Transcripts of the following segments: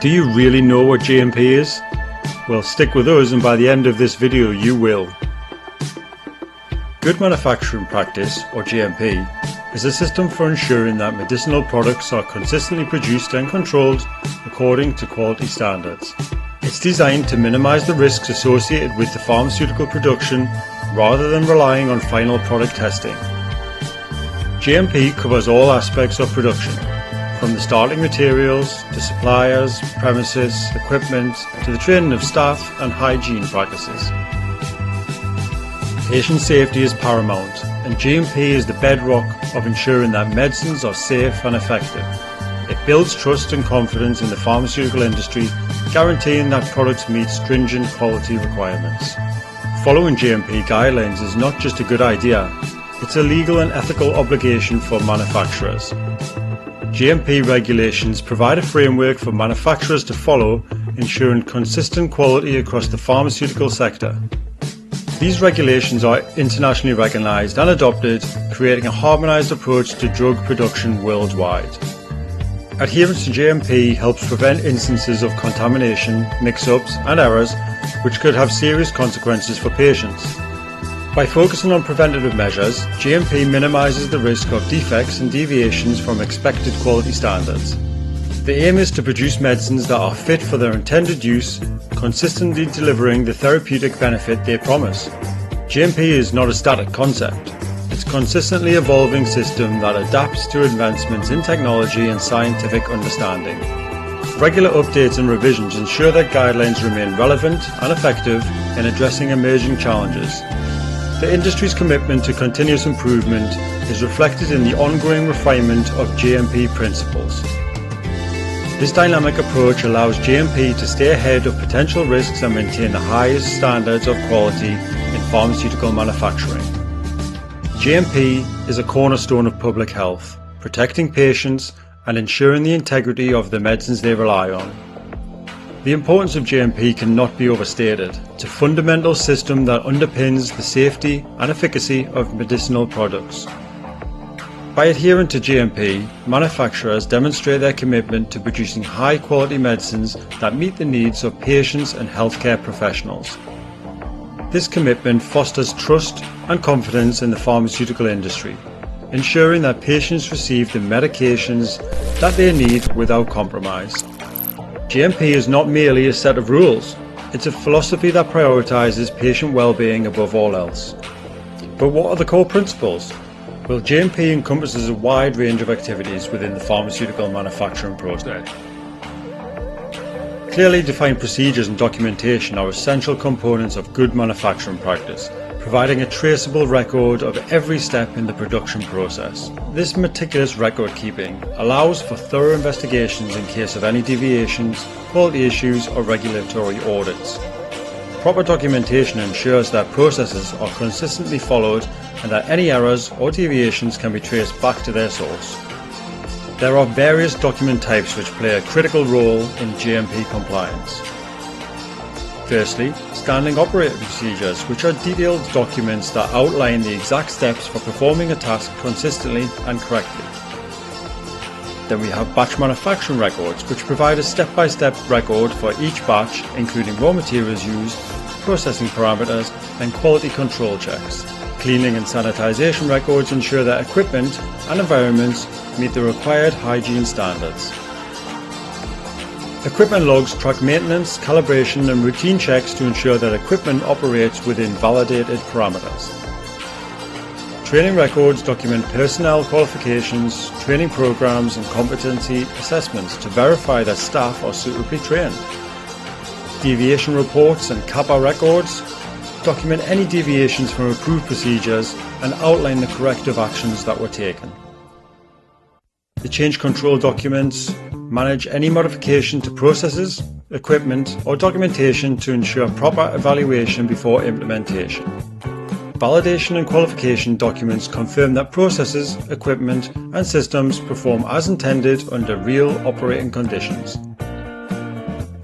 Do you really know what GMP is? Well, stick with us and by the end of this video you will. Good manufacturing practice, or GMP, is a system for ensuring that medicinal products are consistently produced and controlled according to quality standards. It's designed to minimize the risks associated with the pharmaceutical production rather than relying on final product testing. GMP covers all aspects of production, from the starting materials to suppliers, premises, equipment, to the training of staff and hygiene practices. Patient safety is paramount, and GMP is the bedrock of ensuring that medicines are safe and effective. It builds trust and confidence in the pharmaceutical industry, guaranteeing that products meet stringent quality requirements. Following GMP guidelines is not just a good idea, it's a legal and ethical obligation for manufacturers. GMP regulations provide a framework for manufacturers to follow, ensuring consistent quality across the pharmaceutical sector. These regulations are internationally recognised and adopted, creating a harmonised approach to drug production worldwide. Adherence to GMP helps prevent instances of contamination, mix-ups and errors which could have serious consequences for patients. By focusing on preventative measures, GMP minimises the risk of defects and deviations from expected quality standards. The aim is to produce medicines that are fit for their intended use, consistently delivering the therapeutic benefit they promise. GMP is not a static concept. It's a consistently evolving system that adapts to advancements in technology and scientific understanding. Regular updates and revisions ensure that guidelines remain relevant and effective in addressing emerging challenges. The industry's commitment to continuous improvement is reflected in the ongoing refinement of GMP principles. This dynamic approach allows GMP to stay ahead of potential risks and maintain the highest standards of quality in pharmaceutical manufacturing. GMP is a cornerstone of public health, protecting patients and ensuring the integrity of the medicines they rely on. The importance of GMP cannot be overstated. It's a fundamental system that underpins the safety and efficacy of medicinal products. By adhering to GMP, manufacturers demonstrate their commitment to producing high-quality medicines that meet the needs of patients and healthcare professionals. This commitment fosters trust and confidence in the pharmaceutical industry, ensuring that patients receive the medications that they need without compromise. GMP is not merely a set of rules, it's a philosophy that prioritises patient well-being above all else. But what are the core principles? Well, GMP encompasses a wide range of activities within the pharmaceutical manufacturing process. Clearly defined procedures and documentation are essential components of good manufacturing practice, providing a traceable record of every step in the production process. This meticulous record keeping allows for thorough investigations in case of any deviations, quality issues or regulatory audits. Proper documentation ensures that processes are consistently followed and that any errors or deviations can be traced back to their source. There are various document types which play a critical role in GMP compliance. Firstly, standing operating procedures, which are detailed documents that outline the exact steps for performing a task consistently and correctly. Then we have batch manufacturing records, which provide a step-by-step record for each batch, including raw materials used, processing parameters, and quality control checks. Cleaning and sanitization records ensure that equipment and environments meet the required hygiene standards. Equipment logs track maintenance, calibration and routine checks to ensure that equipment operates within validated parameters. Training records document personnel qualifications, training programs and competency assessments to verify that staff are suitably trained. Deviation reports and CAPA records document any deviations from approved procedures and outline the corrective actions that were taken. The change control documents manage any modification to processes, equipment or documentation to ensure proper evaluation before implementation. Validation and qualification documents confirm that processes, equipment and systems perform as intended under real operating conditions.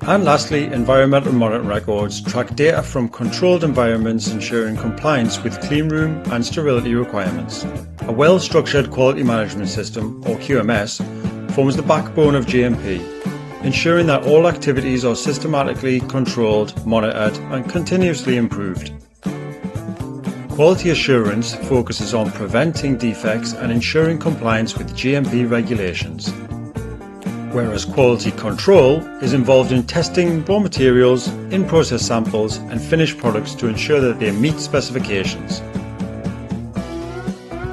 And lastly, environmental monitoring records track data from controlled environments, ensuring compliance with cleanroom and sterility requirements. A well-structured quality management system, or QMS, forms the backbone of GMP. ensuring that all activities are systematically controlled, monitored, and continuously improved. Quality assurance focuses on preventing defects and ensuring compliance with GMP regulations, whereas quality control is involved in testing raw materials, in-process samples, and finished products to ensure that they meet specifications.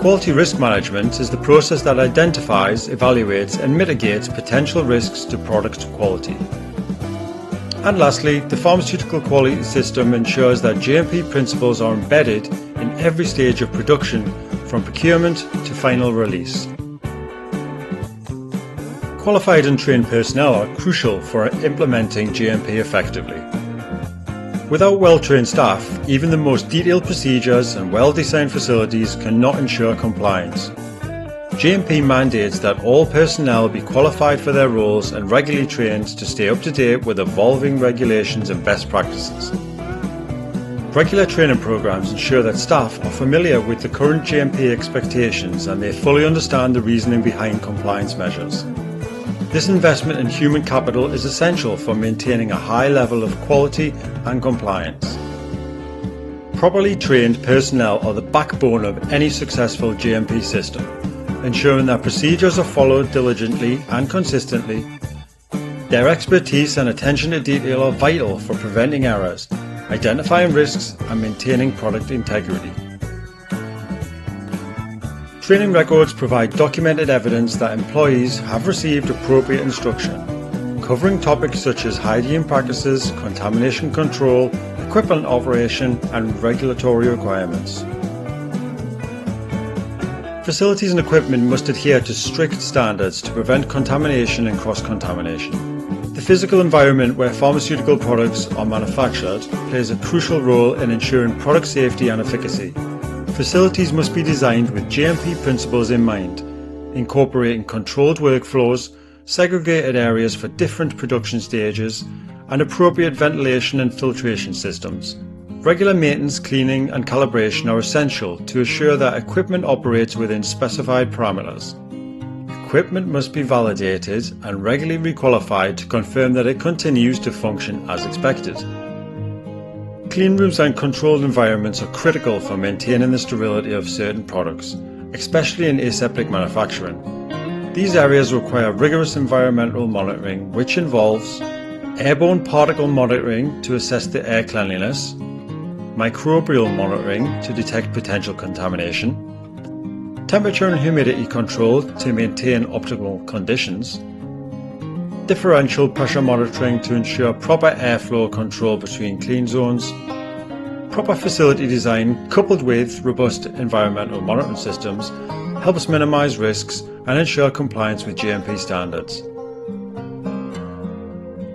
Quality risk management is the process that identifies, evaluates, and mitigates potential risks to product quality. And lastly, the pharmaceutical quality system ensures that GMP principles are embedded in every stage of production, from procurement to final release. Qualified and trained personnel are crucial for implementing GMP effectively. Without well-trained staff, even the most detailed procedures and well-designed facilities cannot ensure compliance. GMP mandates that all personnel be qualified for their roles and regularly trained to stay up to date with evolving regulations and best practices. Regular training programs ensure that staff are familiar with the current GMP expectations and they fully understand the reasoning behind compliance measures. This investment in human capital is essential for maintaining a high level of quality and compliance. Properly trained personnel are the backbone of any successful GMP system, ensuring that procedures are followed diligently and consistently. Their expertise and attention to detail are vital for preventing errors, identifying risks, and maintaining product integrity. Training records provide documented evidence that employees have received appropriate instruction, covering topics such as hygiene practices, contamination control, equipment operation, and regulatory requirements. Facilities and equipment must adhere to strict standards to prevent contamination and cross-contamination. The physical environment where pharmaceutical products are manufactured plays a crucial role in ensuring product safety and efficacy. Facilities must be designed with GMP principles in mind, incorporating controlled workflows, segregated areas for different production stages, and appropriate ventilation and filtration systems. Regular maintenance, cleaning, and calibration are essential to assure that equipment operates within specified parameters. Equipment must be validated and regularly requalified to confirm that it continues to function as expected. Clean rooms and controlled environments are critical for maintaining the sterility of certain products, especially in aseptic manufacturing. These areas require rigorous environmental monitoring, which involves airborne particle monitoring to assess the air cleanliness, microbial monitoring to detect potential contamination, temperature and humidity control to maintain optimal conditions, differential pressure monitoring to ensure proper airflow control between clean zones. Proper facility design coupled with robust environmental monitoring systems helps minimize risks and ensure compliance with GMP standards.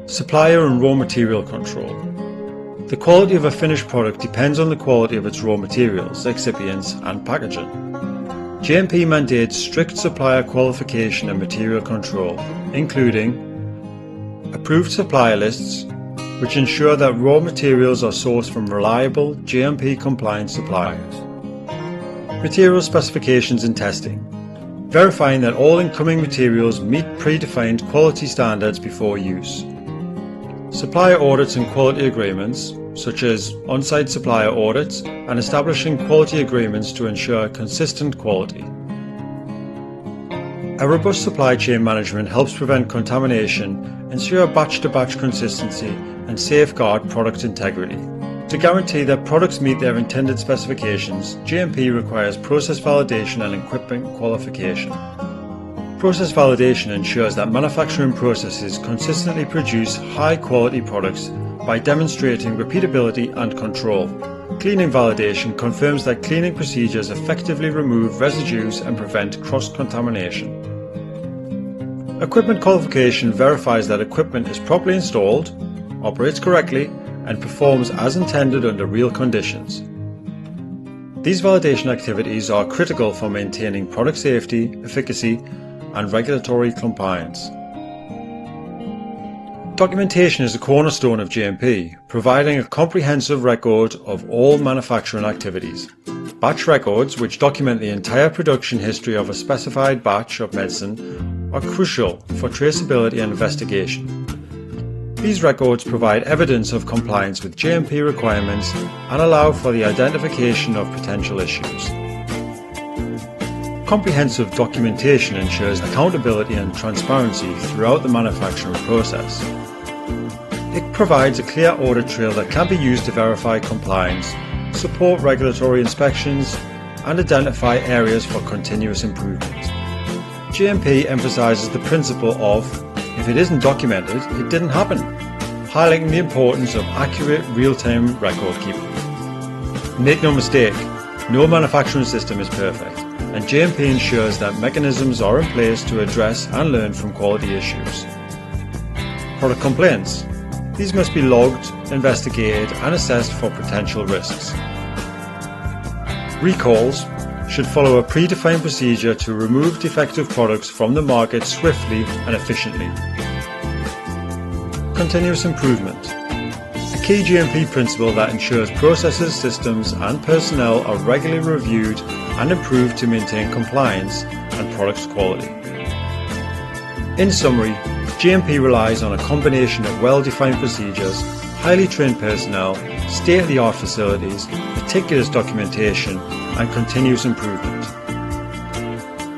Supplier and raw material control. The quality of a finished product depends on the quality of its raw materials, excipients and packaging. GMP mandates strict supplier qualification and material control, including approved supplier lists, which ensure that raw materials are sourced from reliable, GMP-compliant suppliers. Material specifications and testing, verifying that all incoming materials meet predefined quality standards before use. Supplier audits and quality agreements, such as on-site supplier audits and establishing quality agreements to ensure consistent quality. A robust supply chain management helps prevent contamination, ensure batch-to-batch consistency, and safeguard product integrity. To guarantee that products meet their intended specifications, GMP requires process validation and equipment qualification. Process validation ensures that manufacturing processes consistently produce high-quality products by demonstrating repeatability and control. Cleaning validation confirms that cleaning procedures effectively remove residues and prevent cross-contamination. Equipment qualification verifies that equipment is properly installed, operates correctly, and performs as intended under real conditions. These validation activities are critical for maintaining product safety, efficacy, and regulatory compliance. Documentation is a cornerstone of GMP, providing a comprehensive record of all manufacturing activities. Batch records, which document the entire production history of a specified batch of medicine, are crucial for traceability and investigation. These records provide evidence of compliance with GMP requirements and allow for the identification of potential issues. Comprehensive documentation ensures accountability and transparency throughout the manufacturing process. It provides a clear audit trail that can be used to verify compliance, support regulatory inspections, and identify areas for continuous improvement. GMP emphasizes the principle of, if it isn't documented, it didn't happen, highlighting the importance of accurate real-time record keeping. Make no mistake, no manufacturing system is perfect, and GMP ensures that mechanisms are in place to address and learn from quality issues. Product complaints. These must be logged, investigated, and assessed for potential risks. Recalls should follow a predefined procedure to remove defective products from the market swiftly and efficiently. Continuous improvement. A key GMP principle that ensures processes, systems, and personnel are regularly reviewed and improved to maintain compliance and product quality. In summary, GMP relies on a combination of well-defined procedures, highly trained personnel, state-of-the-art facilities, meticulous documentation, and continuous improvement.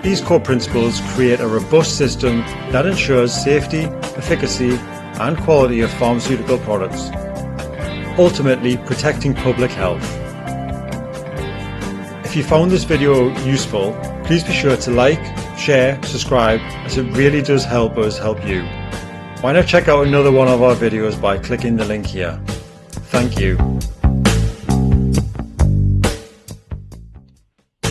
These core principles create a robust system that ensures safety, efficacy, and quality of pharmaceutical products, ultimately protecting public health. If you found this video useful, please be sure to like, share, subscribe, as it really does help us help you. Why not check out another one of our videos by clicking the link here. Thank you.